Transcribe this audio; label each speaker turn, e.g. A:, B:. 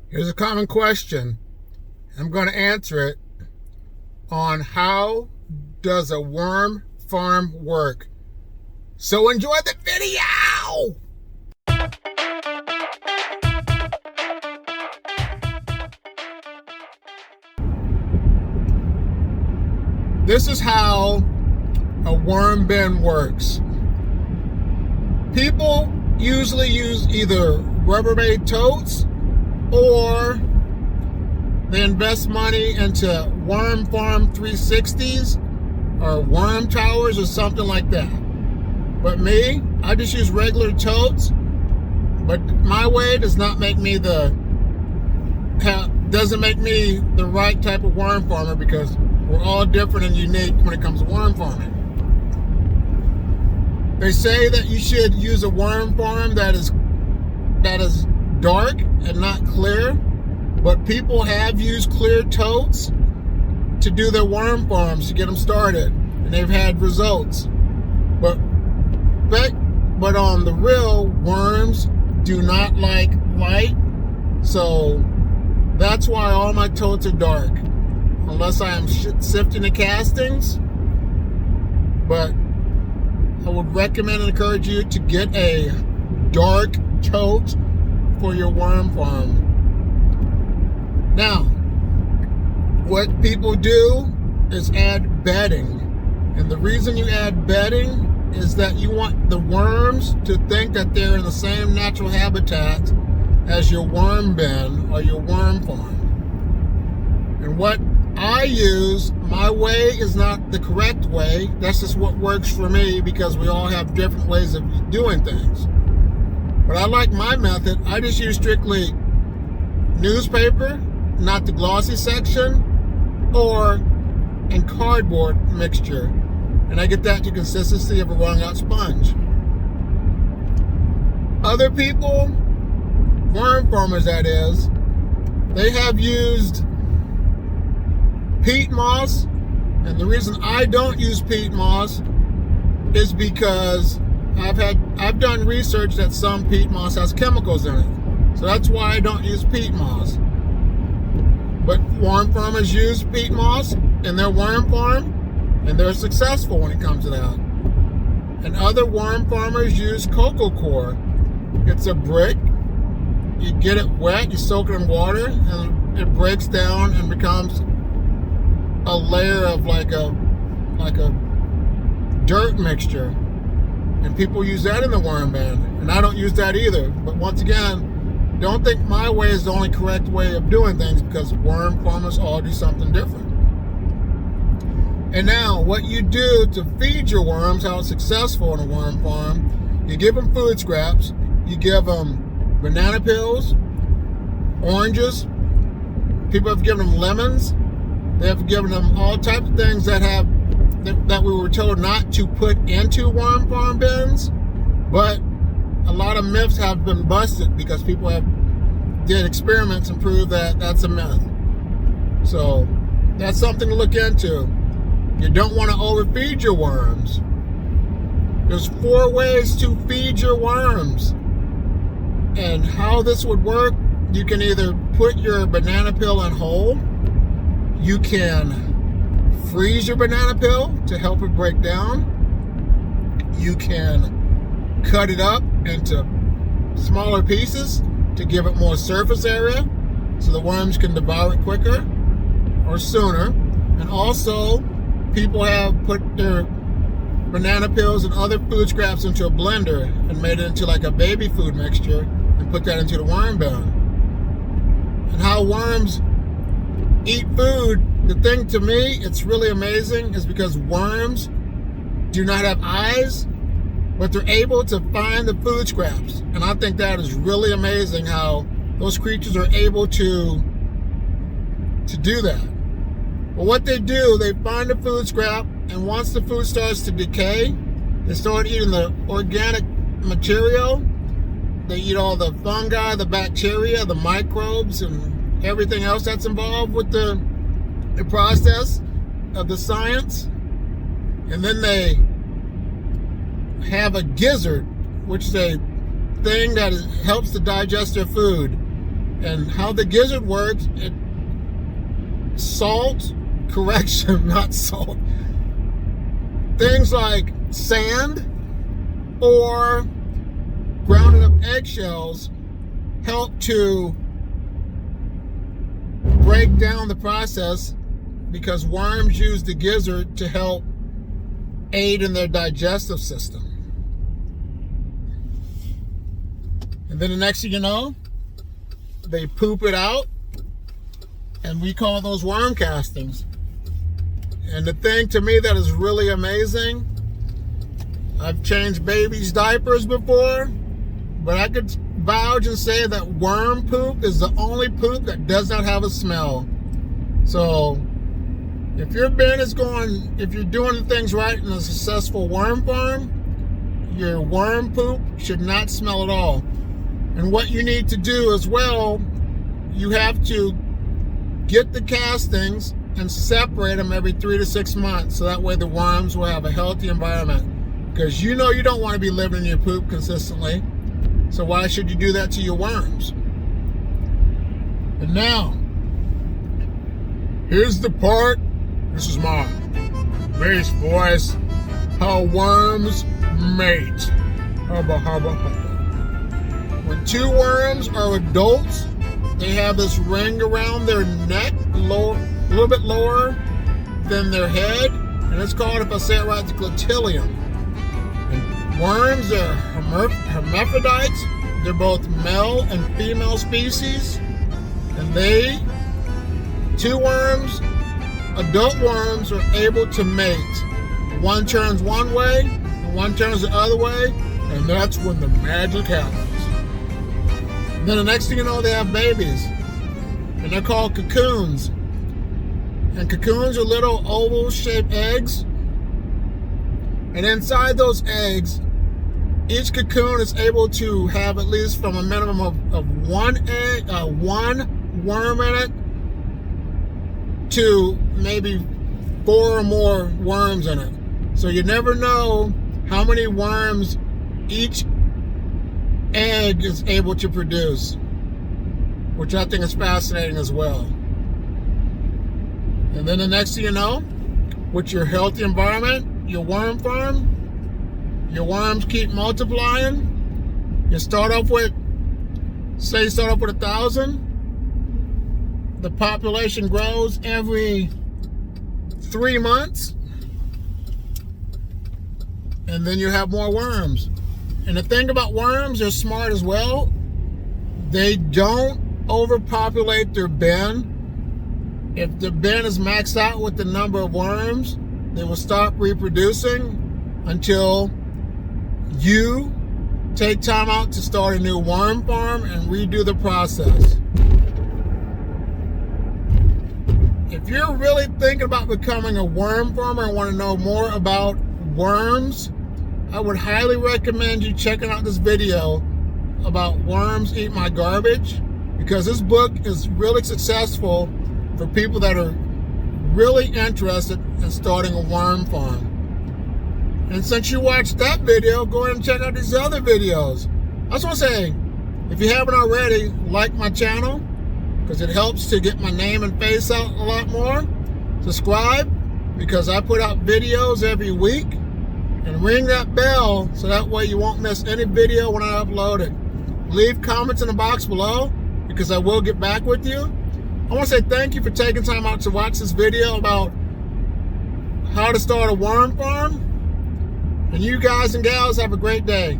A: Here's a common question. I'm going to answer it on how does a worm farm work. So enjoy the video! This is how a worm bin works. People usually use either Rubbermaid totes or they invest money into worm farm 360s or worm towers or something like that. But me, I just use regular totes. But my way doesn't make me the right type of worm farmer, because we're all different and unique when it comes to worm farming. They say that you should use a worm farm that is dark and not clear, but people have used clear totes to do their worm farms to get them started, and they've had results. But on the real, worms do not like light, so that's why all my totes are dark, unless I am sifting the castings. But I would recommend and encourage you to get a dark tote for your worm farm. Now, what people do is add bedding. And the reason you add bedding is that you want the worms to think that they're in the same natural habitat as your worm bin or your worm farm. And what I use, my way is not the correct way. That's just what works for me, because we all have different ways of doing things. But I like my method. I just use strictly newspaper, not the glossy section, or in cardboard mixture. And I get that to consistency of a wrung out sponge. Other people, worm farmers that is, they have used peat moss. And the reason I don't use peat moss is because I've done research that some peat moss has chemicals in it. So that's why I don't use peat moss. But worm farmers use peat moss in their worm farm, and they're successful when it comes to that. And other worm farmers use cocoa core. It's a brick. You get it wet, you soak it in water, and it breaks down and becomes a layer of like a dirt mixture. And people use that in the worm bin. And I don't use that either. But once again, don't think my way is the only correct way of doing things, because worm farmers all do something different. And now, what you do to feed your worms, how it's successful in a worm farm, you give them food scraps, you give them banana peels, oranges, people have given them lemons, they have given them all types of things that we were told not to put into worm farm bins. But a lot of myths have been busted because people did experiments and proved that that's a myth. So that's something to look into. You don't want to overfeed your worms. There's 4 ways to feed your worms. And how this would work, you can either put your banana peel in whole, you can freeze your banana peel to help it break down, you can cut it up into smaller pieces to give it more surface area so the worms can devour it quicker or sooner. And also, people have put their banana peels and other food scraps into a blender and made it into like a baby food mixture and put that into the worm bin. And how worms eat food, the thing to me, it's really amazing, is because worms do not have eyes, but they're able to find the food scraps. And I think that is really amazing how those creatures are able to do that. But what they do, they find the food scrap, and once the food starts to decay, they start eating the organic material. They eat all the fungi, the bacteria, the microbes, and everything else that's involved with the process of the science. And then they have a gizzard, which is a thing that helps to digest their food. And how the gizzard works, it not salt. Things like sand or grounded up eggshells help to break down the process, because worms use the gizzard to help aid in their digestive system. And then the next thing you know, they poop it out, and we call those worm castings. And the thing to me that is really amazing, I've changed babies' diapers before, but I could vouch and say that worm poop is the only poop that does not have a smell. So if your bin is going, if you're doing things right in a successful worm farm, your worm poop should not smell at all. And what you need to do as well, you have to get the castings and separate them every 3 to 6 months, so that way the worms will have a healthy environment. Because you know you don't want to be living in your poop consistently, so why should you do that to your worms? And now, here's the part, this is my bass voice, how worms mate. Hubba, hubba, hubba. When two worms are adults, they have this ring around their neck, a little bit lower than their head, and it's called, if I say it right, the clitillum. And worms are hermaphrodites. They're both male and female species, and two worms, adult worms, are able to mate. One turns one way, and one turns the other way, and that's when the magic happens. Then the next thing you know, they have babies, and they're called cocoons. And cocoons are little oval-shaped eggs, and inside those eggs, each cocoon is able to have at least from a minimum of one worm in it to maybe 4 or more worms in it. So you never know how many worms each egg is able to produce, which I think is fascinating as well. And then the next thing you know, with your healthy environment, your worm farm, your worms keep multiplying. You start off with 1,000. The population grows every 3 months, and then you have more worms. And the thing about worms, they're smart as well. They don't overpopulate their bin. If the bin is maxed out with the number of worms, they will stop reproducing until you take time out to start a new worm farm and redo the process. If you're really thinking about becoming a worm farmer and want to know more about worms, I would highly recommend you checking out this video about Worms Eat My Garbage, because this book is really successful for people that are really interested in starting a worm farm. And since you watched that video, go ahead and check out these other videos. I just want to say, if you haven't already, like my channel, because it helps to get my name and face out a lot more. Subscribe, because I put out videos every week. And ring that bell so that way you won't miss any video when I upload it. Leave comments in the box below, because I will get back with you. I want to say thank you for taking time out to watch this video about how to start a worm farm. And you guys and gals have a great day.